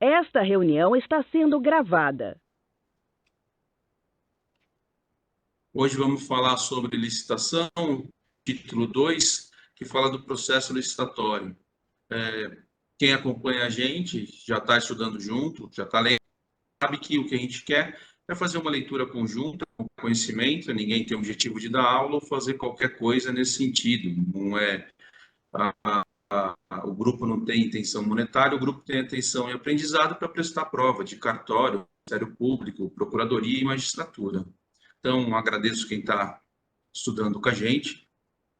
Esta reunião está sendo gravada. Hoje vamos falar sobre licitação, título 2, que fala do processo licitatório. Quem acompanha a gente já está estudando junto, já está lendo, sabe que o que a gente quer é fazer uma leitura conjunta, com conhecimento, ninguém tem o objetivo de dar aula ou fazer qualquer coisa nesse sentido. Não é, o grupo não tem intenção monetária, o grupo tem intenção em aprendizado para prestar prova de cartório, Ministério Público, Procuradoria e Magistratura. Então, agradeço quem está estudando com a gente.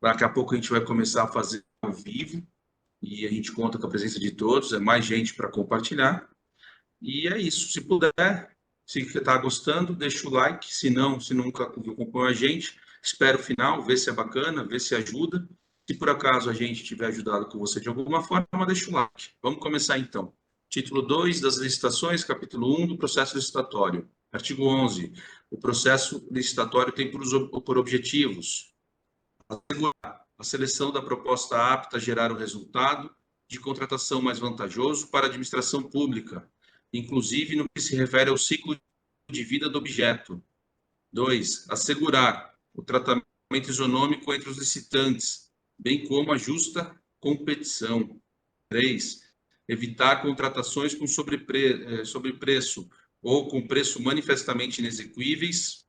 Daqui a pouco a gente vai começar a fazer ao vivo e a gente conta com a presença de todos, é mais gente para compartilhar. E é isso. Se puder, se está gostando, deixa o like. Se não, se nunca acompanhou a gente, espera o final, vê se é bacana, vê se ajuda. Se por acaso a gente tiver ajudado com você de alguma forma, deixa o like. Vamos começar então. Título 2 das licitações, capítulo 1 do processo licitatório. Artigo 11. O processo licitatório tem por objetivos a seleção da proposta apta a gerar o resultado de contratação mais vantajoso para a administração pública, inclusive no que se refere ao ciclo de vida do objeto. 2. Assegurar o tratamento isonômico entre os licitantes, bem como a justa competição. 3. Evitar contratações com sobrepreço ou com preço manifestamente inexequíveis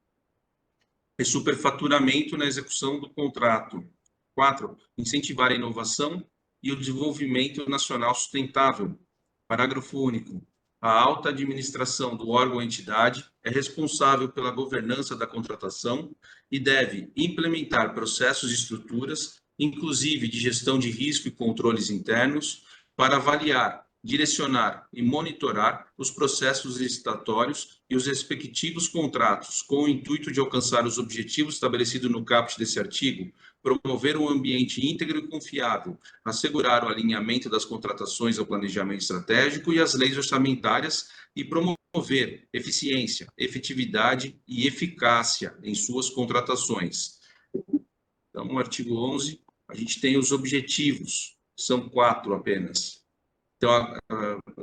e superfaturamento na execução do contrato. 4. Incentivar a inovação e o desenvolvimento nacional sustentável. Parágrafo único. A alta administração do órgão ou entidade é responsável pela governança da contratação e deve implementar processos e estruturas, inclusive de gestão de risco e controles internos, para avaliar, direcionar e monitorar os processos licitatórios e os respectivos contratos, com o intuito de alcançar os objetivos estabelecidos no caput desse artigo, promover um ambiente íntegro e confiável, assegurar o alinhamento das contratações ao planejamento estratégico e às leis orçamentárias e promover eficiência, efetividade e eficácia em suas contratações. Então, no artigo 11, a gente tem os objetivos, são 4 apenas. Então,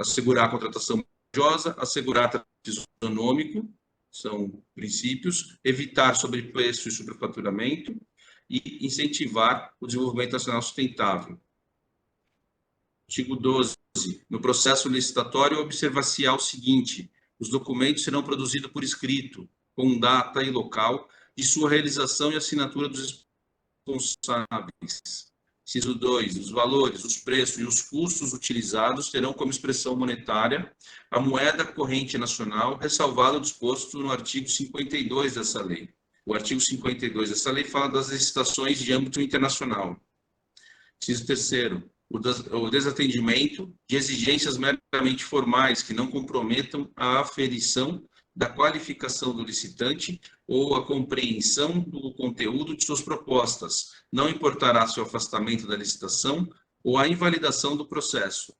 assegurar a contratação vantajosa, assegurar tratamento isonômico, são princípios, evitar sobrepreço e superfaturamento e incentivar o desenvolvimento nacional sustentável. Artigo 12. No processo licitatório, observar-se-á o seguinte: os documentos serão produzidos por escrito, com data e local de sua realização e assinatura dos responsáveis. Inciso 2. Os valores, os preços e os custos utilizados terão como expressão monetária a moeda corrente nacional, ressalvado o disposto no artigo 52 dessa lei. O artigo 52 dessa lei fala das licitações de âmbito internacional. Inciso 3º. O desatendimento de exigências meramente formais que não comprometam a aferição da qualificação do licitante ou a compreensão do conteúdo de suas propostas, não importará seu afastamento da licitação ou a invalidação do processo.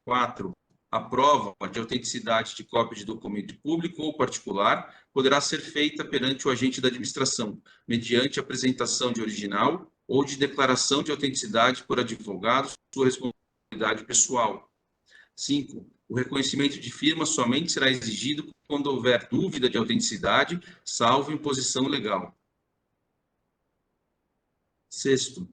4. A prova de autenticidade de cópia de documento público ou particular poderá ser feita perante o agente da administração, mediante apresentação de original ou de declaração de autenticidade por advogado, sua responsabilidade pessoal. 5. O reconhecimento de firma somente será exigido quando houver dúvida de autenticidade, salvo imposição legal. 6º.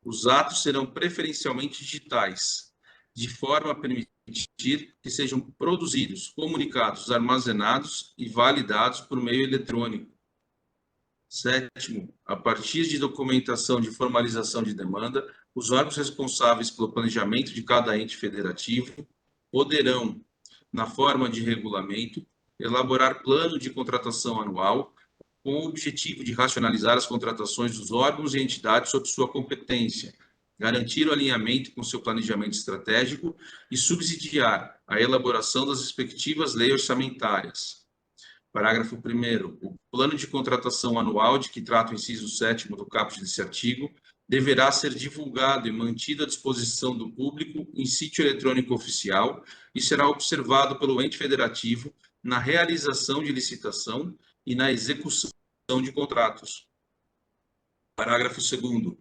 Os atos serão preferencialmente digitais, de forma a permitir que sejam produzidos, comunicados, armazenados e validados por meio eletrônico. 7º. A partir de documentação de formalização de demanda, os órgãos responsáveis pelo planejamento de cada ente federativo poderão, na forma de regulamento, elaborar plano de contratação anual com o objetivo de racionalizar as contratações dos órgãos e entidades sob sua competência, garantir o alinhamento com seu planejamento estratégico e subsidiar a elaboração das respectivas leis orçamentárias. Parágrafo 1º. O plano de contratação anual de que trata o inciso 7º do caput desse artigo deverá ser divulgado e mantido à disposição do público em sítio eletrônico oficial e será observado pelo ente federativo na realização de licitação e na execução de contratos. Parágrafo 2º.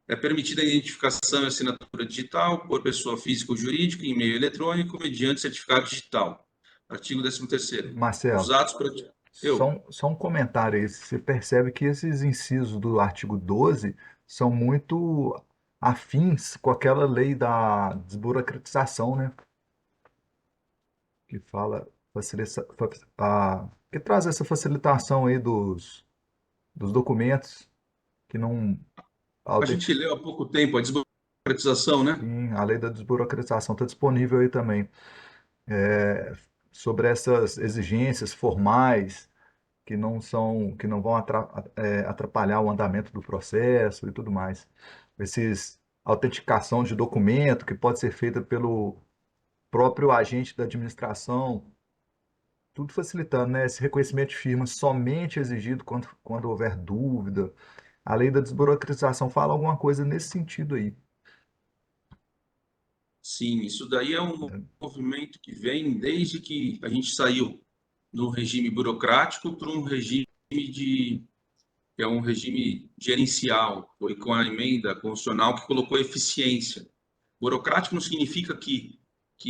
É permitida a identificação e assinatura digital por pessoa física ou jurídica em meio eletrônico mediante certificado digital. Artigo 13º. Os Marcelo, atos... só um comentário aí. Você percebe que esses incisos do artigo 12 são muito afins com aquela lei da desburocratização, né? Que fala, que traz essa facilitação aí dos documentos, que não A gente leu há pouco tempo a desburocratização, né? Sim, a lei da desburocratização está disponível aí também. Sobre essas exigências formais que não vão atrapalhar o andamento do processo e tudo mais. Esses autenticação de documento que pode ser feita pelo próprio agente da administração, tudo facilitando, né? Esse reconhecimento de firma somente exigido quando houver dúvida. A lei da desburocratização fala alguma coisa nesse sentido aí. Sim, isso daí é um movimento que vem desde que a gente saiu do regime burocrático para um regime que é um regime gerencial. Foi com a emenda constitucional que colocou eficiência. Burocrático não significa que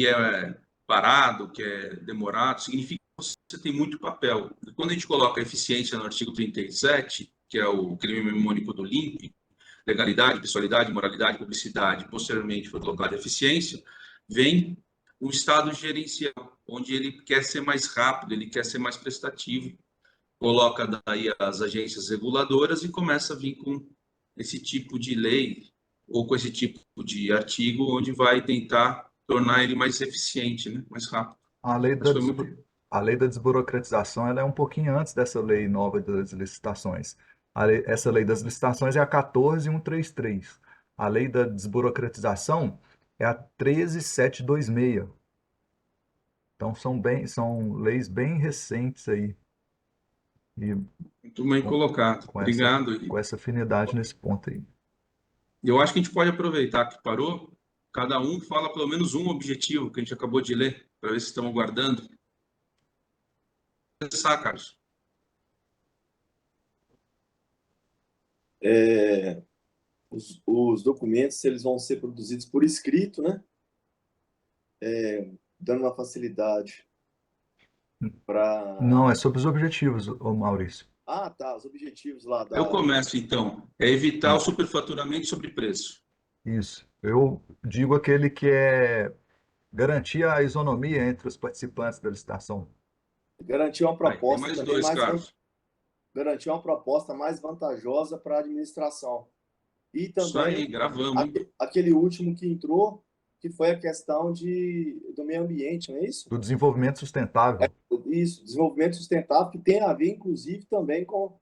é parado, que é demorado, significa que você tem muito papel. Quando a gente coloca eficiência no artigo 37, que é o crime mnemônico do LIMP, legalidade, pessoalidade, moralidade, publicidade, posteriormente foi colocada eficiência, vem o estado gerencial, onde ele quer ser mais rápido, ele quer ser mais prestativo, coloca daí as agências reguladoras e começa a vir com esse tipo de lei ou com esse tipo de artigo, onde vai tentar tornar ele mais eficiente, né? Mais rápido. A lei Mas da, foi muito... a lei da desburocratização ela é um pouquinho antes dessa lei nova das licitações. Essa lei das licitações é a 14.133. A lei da desburocratização é a 13.726. Então são leis bem recentes aí e Muito bem com, colocado. com essa, Obrigado. com essa afinidade nesse ponto aí. Eu acho que a gente pode aproveitar que parou, cada um fala pelo menos um objetivo que a gente acabou de ler, para ver se estão guardando. Vou começar, Carlos. Os documentos eles vão ser produzidos por escrito, né? Dando uma facilidade para... Não, é sobre os objetivos, ô Maurício. Ah, tá, os objetivos lá Eu da... começo, então. É evitar o superfaturamento sobre preço. Isso. Eu digo aquele que é garantir a isonomia entre os participantes da licitação. Garantir uma Aí, tem proposta mais também dois, Carlos. garantir uma proposta mais vantajosa para a administração. E Isso aí, também gravamos, hein? aquele último que entrou, que foi a questão do meio ambiente, não é isso? Do desenvolvimento sustentável. Isso, desenvolvimento sustentável, que tem a ver, inclusive, também com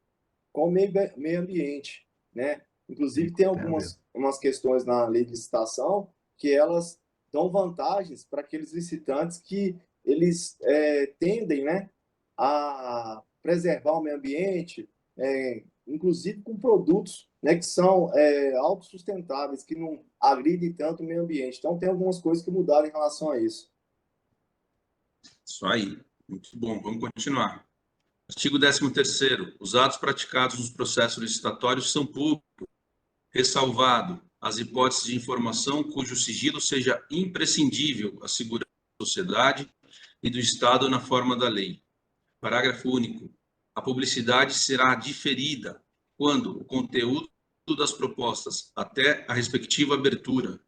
o meio ambiente, né? Inclusive, tem Tem a ver. umas questões na lei de licitação que elas dão vantagens para aqueles licitantes que eles tendem, né, a preservar o meio ambiente, inclusive com produtos, né, que são autossustentáveis, que não agridem tanto o meio ambiente. Então, tem algumas coisas que mudaram em relação a isso. Isso aí. Muito bom. Vamos continuar. Artigo 13º. Os atos praticados nos processos licitatórios são públicos, ressalvado as hipóteses de informação cujo sigilo seja imprescindível à segurança da sociedade e do Estado na forma da lei. Parágrafo único. A publicidade será diferida quando o conteúdo das propostas até a respectiva abertura,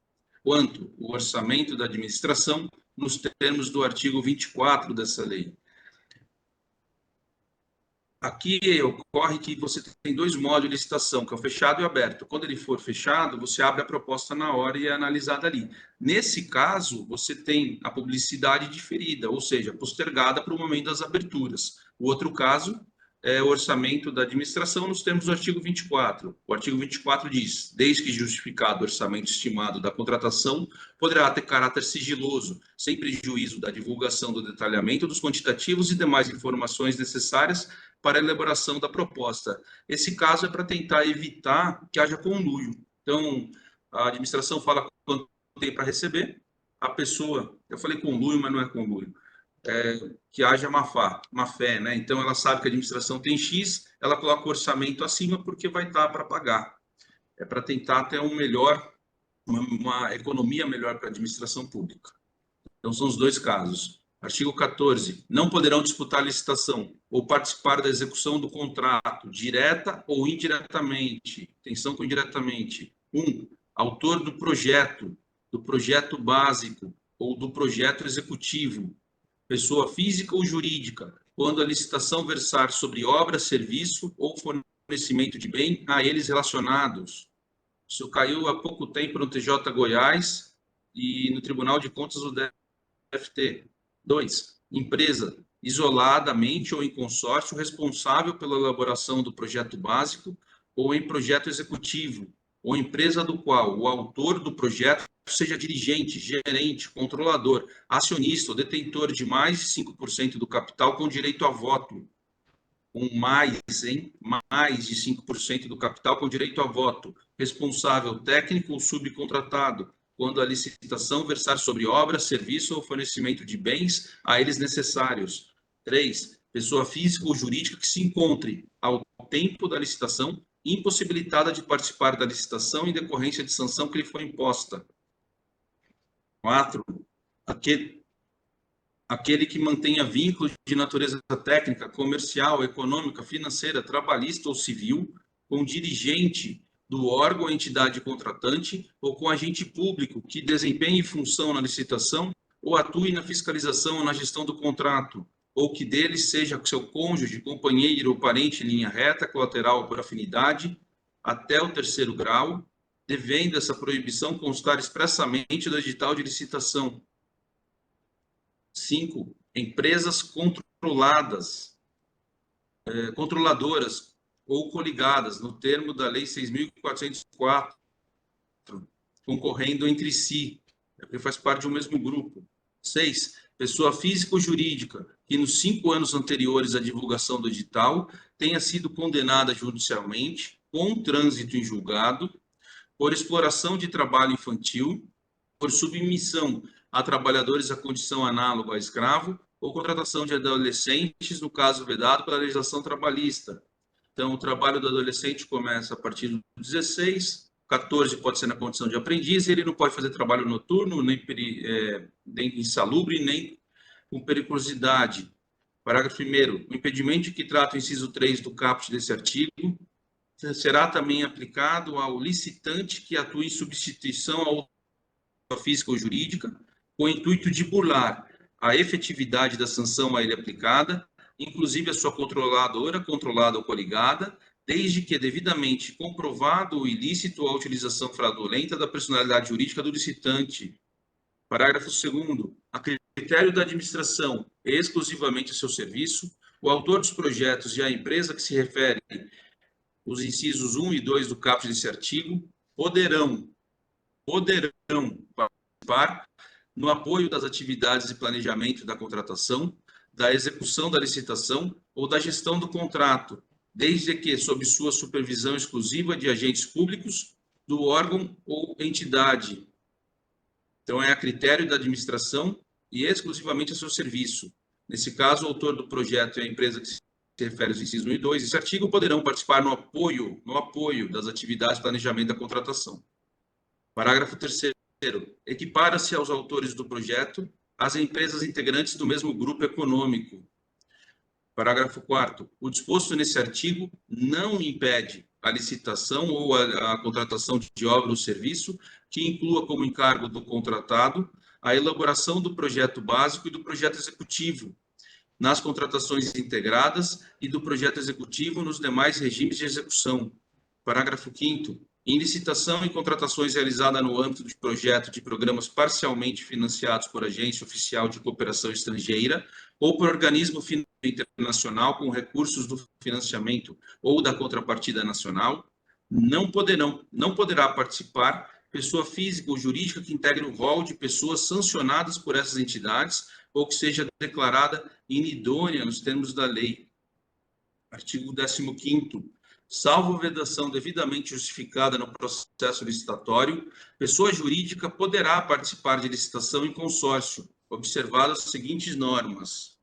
quanto o orçamento da administração, nos termos do artigo 24 dessa lei. Aqui ocorre que você tem dois modos de licitação, que é o fechado e o aberto. Quando ele for fechado, você abre a proposta na hora e é analisada ali. Nesse caso, você tem a publicidade diferida, ou seja, postergada para o momento das aberturas. O outro caso é o orçamento da administração nos termos do artigo 24. O artigo 24 diz: desde que justificado o orçamento estimado da contratação, poderá ter caráter sigiloso, sem prejuízo da divulgação do detalhamento dos quantitativos e demais informações necessárias para a elaboração da proposta. Esse caso é para tentar evitar que haja conluio. Então, a administração fala quanto tem para receber, a pessoa, eu falei conluio, mas não é conluio, que haja má fé, né? Então, ela sabe que a administração tem X, ela coloca o orçamento acima porque vai estar para pagar. é para tentar ter uma economia melhor para a administração pública. Então, são os dois casos. Artigo 14. Não poderão disputar licitação ou participar da execução do contrato, direta ou indiretamente. Atenção com indiretamente. 1. Autor do projeto básico ou do projeto executivo, pessoa física ou jurídica, quando a licitação versar sobre obra, serviço ou fornecimento de bem a eles relacionados. Isso caiu há pouco tempo no TJ Goiás e no Tribunal de Contas do DFT. 2. Empresa, isoladamente ou em consórcio, responsável pela elaboração do projeto básico ou em projeto executivo, ou empresa do qual o autor do projeto seja dirigente, gerente, controlador, acionista ou detentor de mais de 5% do capital com direito a voto. Mais de 5% do capital com direito a voto. Responsável técnico ou subcontratado, quando a licitação versar sobre obra, serviço ou fornecimento de bens a eles necessários. 3. Pessoa física ou jurídica que se encontre, ao tempo da licitação, impossibilitada de participar da licitação em decorrência de sanção que lhe foi imposta. 4. Aquele que mantenha vínculos de natureza técnica, comercial, econômica, financeira, trabalhista ou civil com dirigente do órgão ou entidade contratante ou com agente público que desempenhe função na licitação ou atue na fiscalização ou na gestão do contrato, ou que dele seja seu cônjuge, companheiro ou parente em linha reta, colateral ou por afinidade, até o 3º grau, devendo essa proibição constar expressamente no edital de licitação. 5. Empresas controladoras ou coligadas, no termo da Lei 6.404, concorrendo entre si, porque faz parte de um mesmo grupo. 6. Pessoa física ou jurídica que nos 5 anos anteriores à divulgação do edital tenha sido condenada judicialmente, com trânsito em julgado, por exploração de trabalho infantil, por submissão a trabalhadores à condição análoga a escravo ou contratação de adolescentes, no caso vedado pela legislação trabalhista. Então, o trabalho do adolescente começa a partir dos 16, 14 pode ser na condição de aprendiz, ele não pode fazer trabalho noturno, nem insalubre, nem com periculosidade. Parágrafo 1º. O impedimento que trata o inciso 3 do caput desse artigo será também aplicado ao licitante que atua em substituição ao física ou jurídica, com o intuito de burlar a efetividade da sanção a ele aplicada, inclusive a sua controladora, controlada ou coligada, desde que devidamente comprovado o ilícito ou a utilização fraudulenta da personalidade jurídica do licitante. Parágrafo 2º. A critério da administração, exclusivamente a seu serviço, o autor dos projetos e a empresa que se refere os incisos 1 e 2 do caput desse artigo poderão participar no apoio das atividades de planejamento da contratação, da execução da licitação ou da gestão do contrato, desde que sob sua supervisão exclusiva de agentes públicos do órgão ou entidade. Então, é a critério da administração e exclusivamente a seu serviço. Nesse caso, o autor do projeto e a empresa que se refere aos incisos 1 e 2 desse artigo poderão participar no apoio das atividades de planejamento da contratação. Parágrafo 3º. Equipara-se aos autores do projeto as empresas integrantes do mesmo grupo econômico. Parágrafo 4º. O disposto nesse artigo não impede a licitação ou a contratação de obra ou serviço que inclua como encargo do contratado a elaboração do projeto básico e do projeto executivo, nas contratações integradas e do projeto executivo nos demais regimes de execução. Parágrafo 5º. Em licitação e contratações realizadas no âmbito de projeto de programas parcialmente financiados por agência oficial de cooperação estrangeira ou por organismo internacional com recursos do financiamento ou da contrapartida nacional, não poderá participar pessoa física ou jurídica que integre o rol de pessoas sancionadas por essas entidades ou que seja declarada inidônea nos termos da lei. Artigo 15º. Salvo vedação devidamente justificada no processo licitatório, pessoa jurídica poderá participar de licitação em consórcio, observadas as seguintes normas.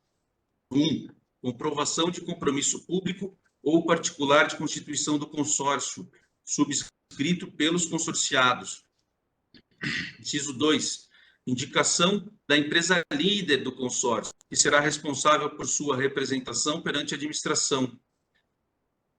1. Comprovação de compromisso público ou particular de constituição do consórcio, subscrito subscrito pelos consorciados. Inciso 2. Indicação da empresa líder do consórcio, que será responsável por sua representação perante a administração.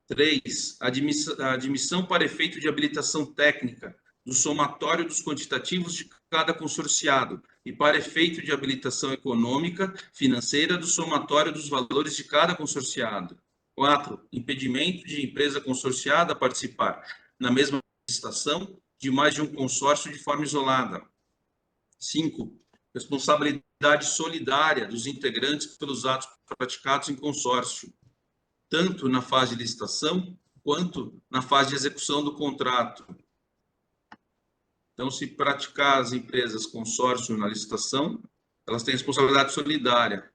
3. A admissão para efeito de habilitação técnica do somatório dos quantitativos de cada consorciado e para efeito de habilitação econômica, financeira do somatório dos valores de cada consorciado. 4. Impedimento de empresa consorciada participar na mesma licitação de mais de um consórcio de forma isolada. 5. Responsabilidade solidária dos integrantes pelos atos praticados em consórcio, tanto na fase de licitação quanto na fase de execução do contrato. Então, se praticar as empresas consórcio na licitação, elas têm responsabilidade solidária.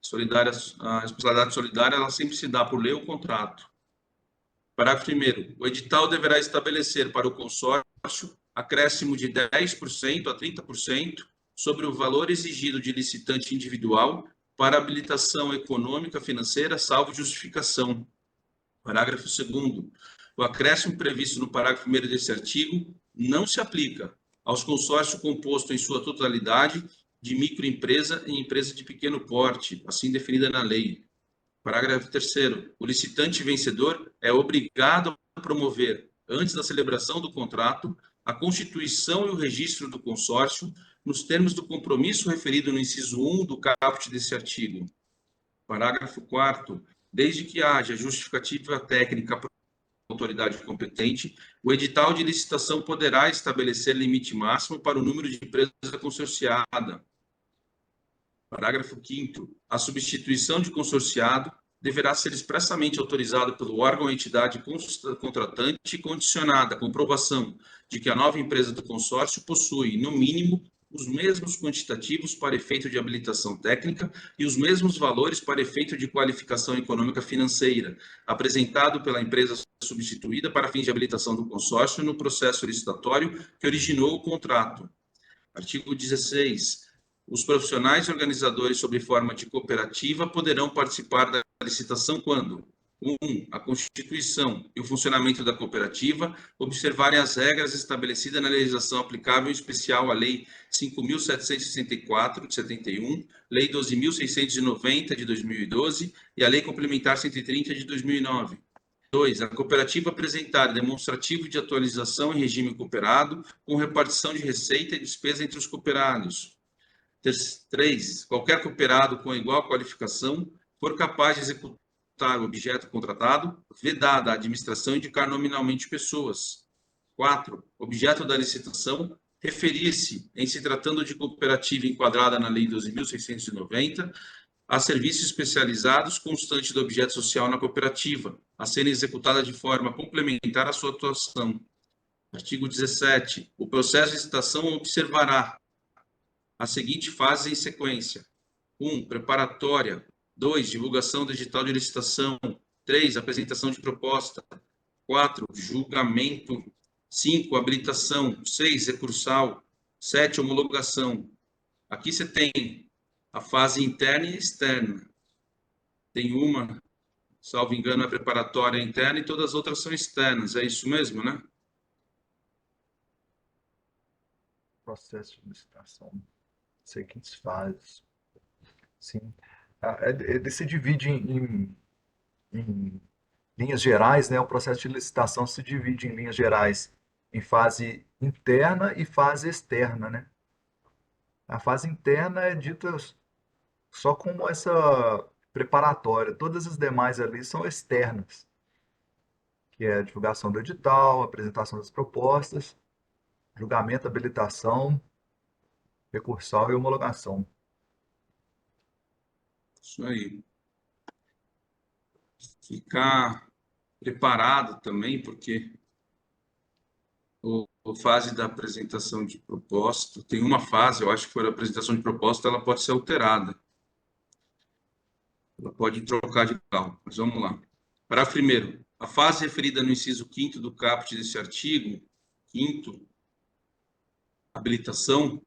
A responsabilidade solidária ela sempre se dá por lei ou contrato. Parágrafo 1º. O edital deverá estabelecer para o consórcio acréscimo de 10% a 30% sobre o valor exigido de licitante individual para habilitação econômica financeira, salvo justificação. Parágrafo 2º. O acréscimo previsto no parágrafo 1º desse artigo não se aplica aos consórcios compostos em sua totalidade de microempresa e empresa de pequeno porte, assim definida na lei. Parágrafo 3º. O licitante vencedor é obrigado a promover, antes da celebração do contrato, a constituição e o registro do consórcio nos termos do compromisso referido no inciso 1 do caput desse artigo. Parágrafo 4º. Desde que haja justificativa técnica para a autoridade competente, o edital de licitação poderá estabelecer limite máximo para o número de empresas consorciada. Parágrafo 5º. A substituição de consorciado deverá ser expressamente autorizada pelo órgão ou entidade contratante e condicionada à comprovação de que a nova empresa do consórcio possui, no mínimo, os mesmos quantitativos para efeito de habilitação técnica e os mesmos valores para efeito de qualificação econômica financeira, apresentado pela empresa substituída para fins de habilitação do consórcio no processo licitatório que originou o contrato. Artigo 16. Os profissionais e organizadores sob forma de cooperativa poderão participar da licitação quando 1. A constituição e o funcionamento da cooperativa observarem as regras estabelecidas na legislação aplicável, em especial a Lei 5.764, de 71, Lei 12.690, de 2012 e a Lei Complementar 130, de 2009. 2. A cooperativa apresentar demonstrativo de atualização em regime cooperado, com repartição de receita e despesa entre os cooperados. 3. Qualquer cooperado com igual qualificação for capaz de executar o objeto contratado, vedada a administração indicar nominalmente pessoas. 4. Objeto da licitação referir-se, em se tratando de cooperativa enquadrada na Lei 12.690, a serviços especializados constantes do objeto social na cooperativa, a serem executada de forma complementar à sua atuação. Artigo 17. O processo de licitação observará a seguinte fase em sequência: 1. Preparatória. 2. Divulgação digital de licitação. 3. Apresentação de proposta. 4. Julgamento. 5. Habilitação. 6. Recursal. 7. Homologação. Aqui você tem a fase interna e externa. Tem uma, salvo engano, a preparatória interna e todas as outras são externas. É isso mesmo, né? Processo de licitação. Seguintes fases. Sim. Ele se divide em linhas gerais, né? O processo de licitação se divide em linhas gerais em fase interna e fase externa, né? A fase interna é dita só como essa preparatória. Todas as demais ali são externas, que é a divulgação do edital, apresentação das propostas, julgamento, habilitação, recursal e homologação. Isso aí. Ficar preparado também, porque a fase da apresentação de proposta, tem uma fase, eu acho que foi a apresentação de proposta, ela pode ser alterada. Ela pode trocar de local, mas vamos lá. Parágrafo 1º. A fase referida no inciso 5º do caput desse artigo, 5º, habilitação,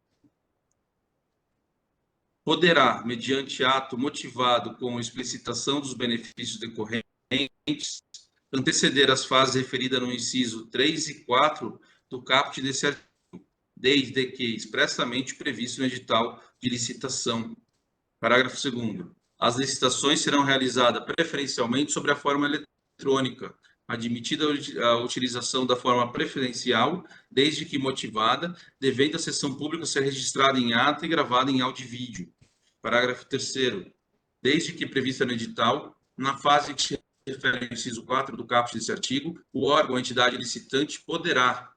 poderá, mediante ato motivado com explicitação dos benefícios decorrentes, anteceder as fases referidas no inciso 3 e 4 do caput desse artigo, desde que expressamente previsto no edital de licitação. Parágrafo 2º. As licitações serão realizadas preferencialmente sobre a forma eletrônica, admitida a utilização da forma preferencial, desde que motivada, devendo a sessão pública ser registrada em ata e gravada em áudio e vídeo. Parágrafo 3º. Desde que prevista no edital, na fase que se refere ao inciso 4 do caput desse artigo, o órgão ou entidade licitante poderá,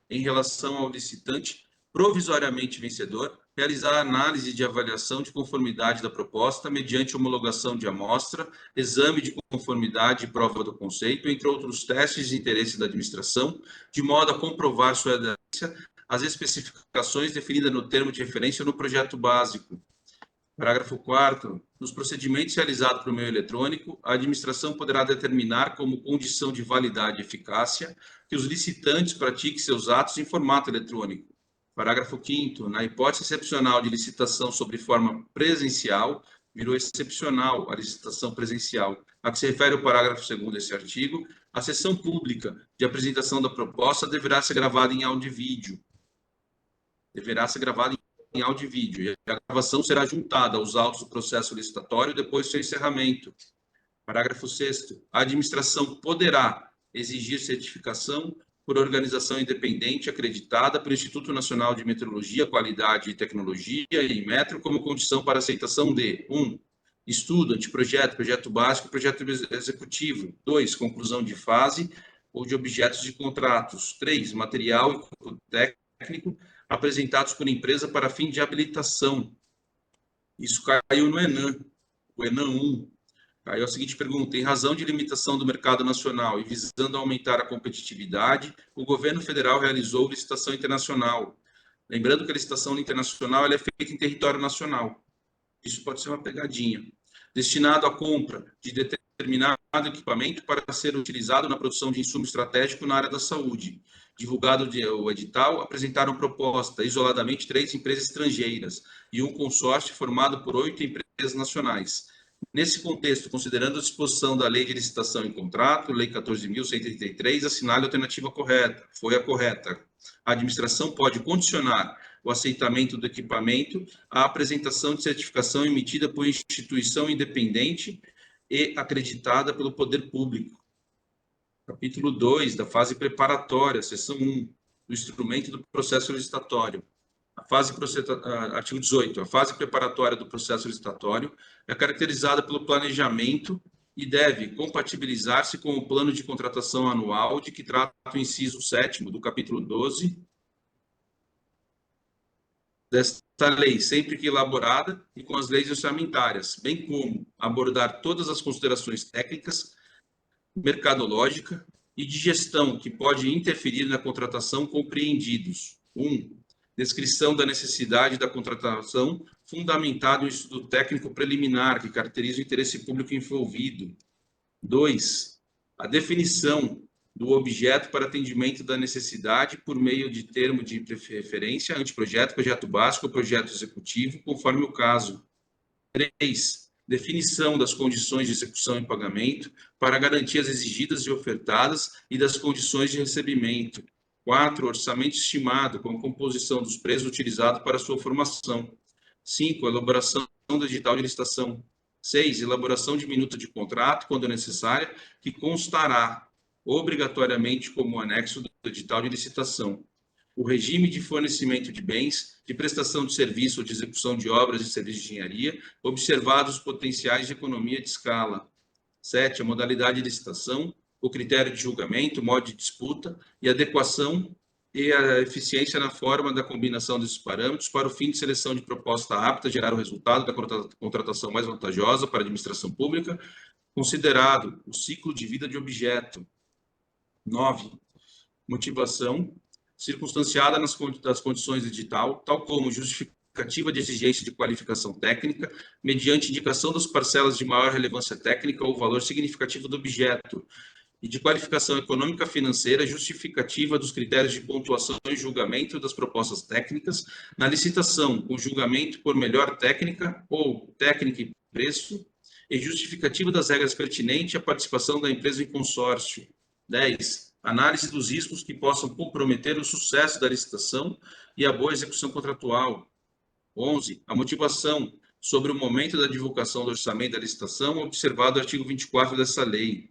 em relação ao licitante provisoriamente vencedor, realizar a análise de avaliação de conformidade da proposta mediante homologação de amostra, exame de conformidade e prova do conceito, entre outros testes de interesse da administração, de modo a comprovar sua aderência às especificações definidas no termo de referência no projeto básico. Parágrafo 4º. Nos procedimentos realizados por meio eletrônico, a administração poderá determinar como condição de validade e eficácia que os licitantes pratiquem seus atos em formato eletrônico. Parágrafo 5º. Na hipótese excepcional de licitação sobre forma presencial, virou excepcional a licitação presencial, a que se refere o parágrafo 2º desse artigo, a sessão pública de apresentação da proposta deverá ser gravada em áudio e vídeo. Em áudio e vídeo, e a gravação será juntada aos autos do processo licitatório depois do seu encerramento. Parágrafo 6º. A administração poderá exigir certificação por organização independente acreditada pelo Instituto Nacional de Metrologia, Qualidade e Tecnologia, INMetro, como condição para aceitação de 1. Estudo, anteprojeto, projeto básico, projeto executivo. 2. Conclusão de fase ou de objetos de contratos. 3. Material e técnico apresentados por empresa para fim de habilitação. Isso caiu no ENAM, o ENAM 1. Aí é a seguinte pergunta: em razão de limitação do mercado nacional e visando aumentar a competitividade, o governo federal realizou licitação internacional. Lembrando que a licitação internacional ela é feita em território nacional. Isso pode ser uma pegadinha. Destinado à compra de determinado equipamento para ser utilizado na produção de insumo estratégico na área da saúde. Divulgado o edital, apresentaram proposta isoladamente 3 empresas estrangeiras e um consórcio formado por 8 empresas nacionais. Nesse contexto, considerando a disposição da Lei de Licitação e Contrato, Lei 14.133, assinale a alternativa correta. Foi a correta. A administração pode condicionar o aceitamento do equipamento à apresentação de certificação emitida por instituição independente e acreditada pelo poder público. Capítulo 2, da fase preparatória, seção 1, do instrumento do processo licitatório. Artigo 18. A fase preparatória do processo licitatório é caracterizada pelo planejamento e deve compatibilizar-se com o plano de contratação anual de que trata o inciso 7º do capítulo 12 desta lei, sempre que elaborada, e com as leis orçamentárias, bem como abordar todas as considerações técnicas, mercadológica e de gestão que pode interferir na contratação compreendidos. 1. Descrição da necessidade da contratação fundamentado em estudo técnico preliminar que caracteriza o interesse público envolvido. 2. A definição do objeto para atendimento da necessidade por meio de termo de preferência, anteprojeto, projeto básico ou projeto executivo, conforme o caso. 3. Definição das condições de execução e pagamento para garantias exigidas e ofertadas e das condições de recebimento. 4. Orçamento estimado com composição dos preços utilizados para sua formação. 5. Elaboração do edital de licitação. 6. Elaboração de minuta de contrato, quando necessária, que constará obrigatoriamente como anexo do edital de licitação. O regime de fornecimento de bens, de prestação de serviço ou de execução de obras e serviços de engenharia, observados os potenciais de economia de escala. 7. A modalidade de licitação, o critério de julgamento, modo de disputa e adequação e a eficiência na forma da combinação desses parâmetros para o fim de seleção de proposta apta a gerar o resultado da contratação mais vantajosa para a administração pública, considerado o ciclo de vida de objeto. 9. Motivação circunstanciada das condições do edital, tal como justificativa de exigência de qualificação técnica, mediante indicação das parcelas de maior relevância técnica ou valor significativo do objeto, e de qualificação econômica financeira justificativa dos critérios de pontuação e julgamento das propostas técnicas na licitação, com julgamento por melhor técnica ou técnica e preço, e justificativa das regras pertinentes à participação da empresa em consórcio. 10. Análise dos riscos que possam comprometer o sucesso da licitação e a boa execução contratual. 11. A motivação sobre o momento da divulgação do orçamento da licitação, observado o artigo 24 dessa lei.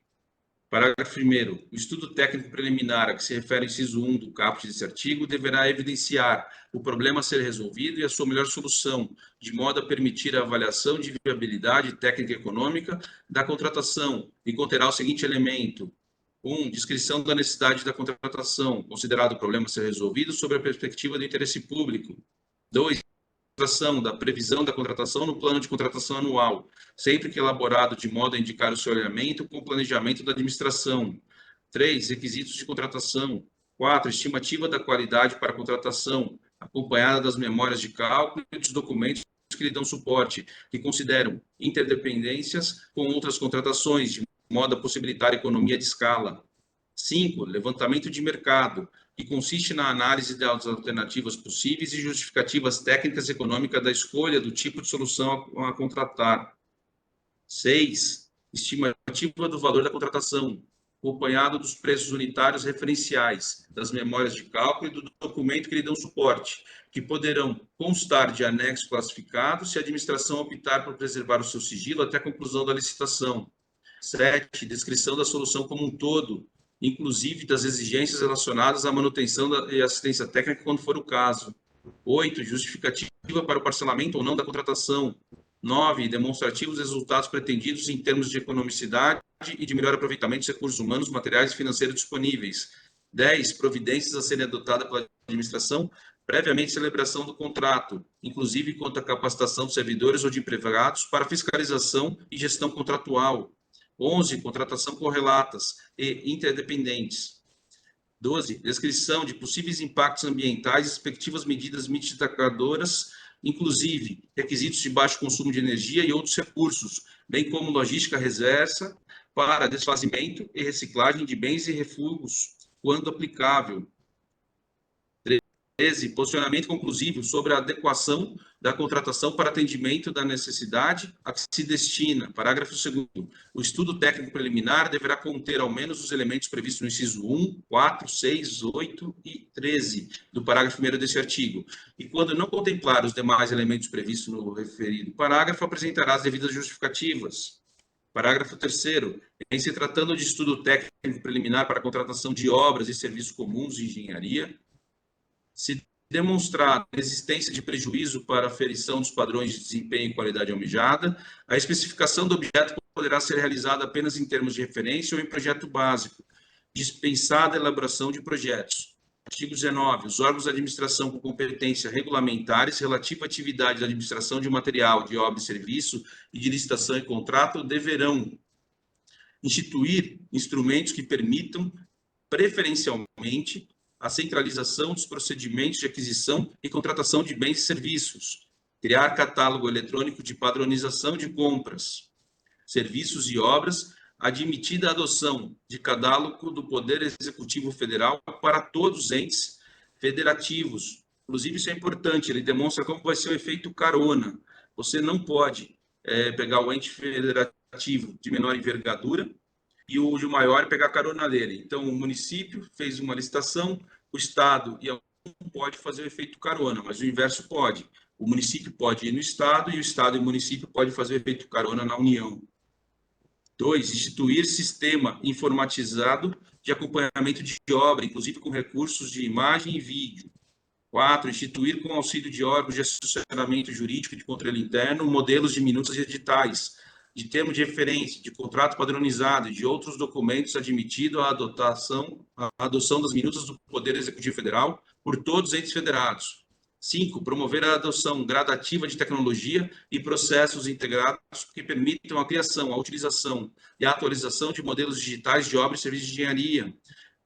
Parágrafo 1º. O estudo técnico preliminar a que se refere o inciso 1 do caput desse artigo deverá evidenciar o problema a ser resolvido e a sua melhor solução, de modo a permitir a avaliação de viabilidade técnica e econômica da contratação e conterá o seguinte elemento: 1. Descrição da necessidade da contratação, considerado o problema a ser resolvido sob a perspectiva do interesse público. 2. Da previsão da contratação no plano de contratação anual, sempre que elaborado de modo a indicar o seu alinhamento com o planejamento da administração. 3. Requisitos de contratação. 4. Estimativa da qualidade para a contratação, acompanhada das memórias de cálculo e dos documentos que lhe dão suporte, que consideram interdependências com outras contratações, de modo a possibilitar economia de escala. 5. Levantamento de mercado, que consiste na análise das alternativas possíveis e justificativas técnicas e econômicas da escolha do tipo de solução a contratar. 6. Estimativa do valor da contratação, acompanhado dos preços unitários referenciais, das memórias de cálculo e do documento que lhe dão suporte, que poderão constar de anexo classificado se a administração optar por preservar o seu sigilo até a conclusão da licitação. 7. Descrição da solução como um todo, inclusive das exigências relacionadas à manutenção e assistência técnica, quando for o caso. 8. Justificativa para o parcelamento ou não da contratação. 9. Demonstrativos resultados pretendidos em termos de economicidade e de melhor aproveitamento dos recursos humanos, materiais e financeiros disponíveis. 10. Providências a serem adotadas pela administração previamente celebração do contrato, inclusive quanto à capacitação de servidores ou de empregados para fiscalização e gestão contratual. 11. Contratação correlatas e interdependentes. 12. Descrição de possíveis impactos ambientais e respectivas medidas mitigadoras, inclusive requisitos de baixo consumo de energia e outros recursos, bem como logística reversa para desfazimento e reciclagem de bens e refúgios, quando aplicável. 13. Posicionamento conclusivo sobre a adequação da contratação para atendimento da necessidade a que se destina. Parágrafo 2º. O estudo técnico preliminar deverá conter ao menos os elementos previstos no inciso 1, 4, 6, 8 e 13 do parágrafo 1º deste artigo. E quando não contemplar os demais elementos previstos no referido parágrafo, apresentará as devidas justificativas. Parágrafo 3º. Em se tratando de estudo técnico preliminar para a contratação de obras e serviços comuns de engenharia, se demonstrar a existência de prejuízo para a aferição dos padrões de desempenho e qualidade almejada, a especificação do objeto poderá ser realizada apenas em termos de referência ou em projeto básico, dispensada a elaboração de projetos. Artigo 19. Os órgãos de administração com competência regulamentares relativa à atividade da administração de material, de obra e serviço e de licitação e contrato deverão instituir instrumentos que permitam, preferencialmente, a centralização dos procedimentos de aquisição e contratação de bens e serviços, criar catálogo eletrônico de padronização de compras, serviços e obras, admitida a adoção de catálogo do Poder Executivo Federal para todos os entes federativos. Inclusive, isso é importante, ele demonstra como vai ser o efeito carona. Você não pode pegar o ente federativo de menor envergadura e o de maior pegar carona nele. Então, o município fez uma licitação, o Estado e a União pode fazer o efeito carona, mas o inverso pode. O município pode ir no Estado e o Estado e o município podem fazer o efeito carona na União. 2. Instituir sistema informatizado de acompanhamento de obra, inclusive com recursos de imagem e vídeo. 4. Instituir, com auxílio de órgãos de assessoramento jurídico e de controle interno, modelos de minutas editais, de termo de referência, de contrato padronizado e de outros documentos admitido à adoção das minutas do Poder Executivo Federal por todos os entes federados. 5. Promover a adoção gradativa de tecnologia e processos integrados que permitam a criação, a utilização e a atualização de modelos digitais de obra e serviços de engenharia.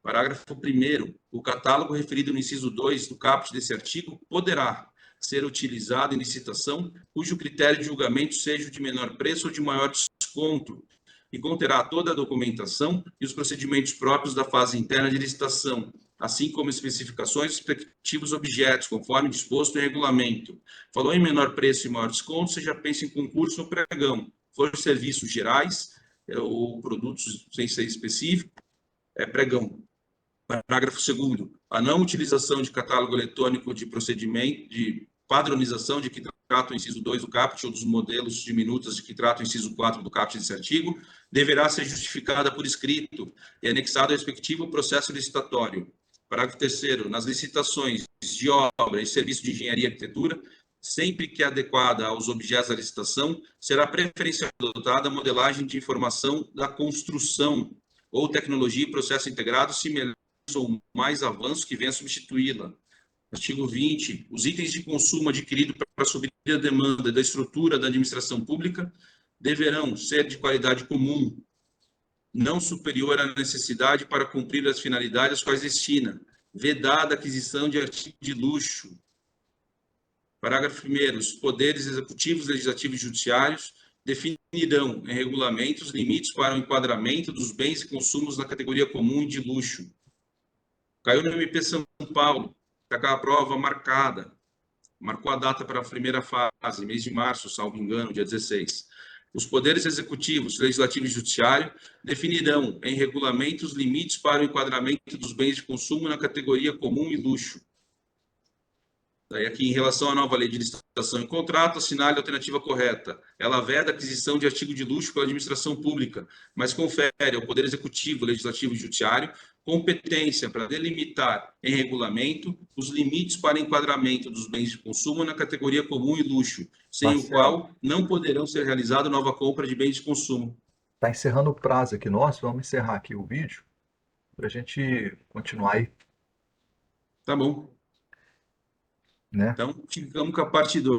Parágrafo 1º. O catálogo referido no inciso 2 do caput desse artigo poderá ser utilizado em licitação cujo critério de julgamento seja o de menor preço ou de maior desconto e conterá toda a documentação e os procedimentos próprios da fase interna de licitação, assim como especificações dos respectivos objetos, conforme disposto em regulamento. Falou em menor preço e maior desconto, você já pensa em concurso ou pregão. For serviços gerais ou produtos sem ser específico, é pregão. Parágrafo 2º. A não utilização de catálogo eletrônico de procedimento de padronização de que trata o inciso 2 do caput ou dos modelos de minutas de que trata o inciso 4 do caput desse artigo deverá ser justificada por escrito e anexado ao respectivo processo licitatório. Parágrafo 3º. Nas licitações de obra e serviço de engenharia e arquitetura, sempre que adequada aos objetos da licitação, será preferencialmente adotada a modelagem de informação da construção ou tecnologia e processo integrado semelhantes ou mais avanços que venham a substituí-la. Artigo 20. Os itens de consumo adquiridos para suprir a demanda da estrutura da administração pública deverão ser de qualidade comum, não superior à necessidade para cumprir as finalidades às quais destina, vedada a aquisição de artigo de luxo. Parágrafo 1º. Os poderes executivos, legislativos e judiciários definirão em regulamentos limites para o enquadramento dos bens e consumos na categoria comum e de luxo. Caiu no MP São Paulo, está com a prova marcada. Marcou a data para a primeira fase, mês de março, salvo engano, dia 16. Os poderes executivos, legislativo e judiciário definirão em regulamentos limites para o enquadramento dos bens de consumo na categoria comum e luxo. Daí aqui, em relação à nova lei de licitação e contrato, assinale a alternativa correta. Ela veda a aquisição de artigo de luxo pela administração pública, mas confere ao Poder Executivo, Legislativo e Judiciário competência para delimitar em regulamento os limites para enquadramento dos bens de consumo na categoria comum e luxo, sem o qual não poderão ser realizada nova compra de bens de consumo. Está encerrando o prazo aqui nosso, vamos encerrar aqui o vídeo para a gente continuar aí, Tá bom. né? Então, ficamos com a parte 2.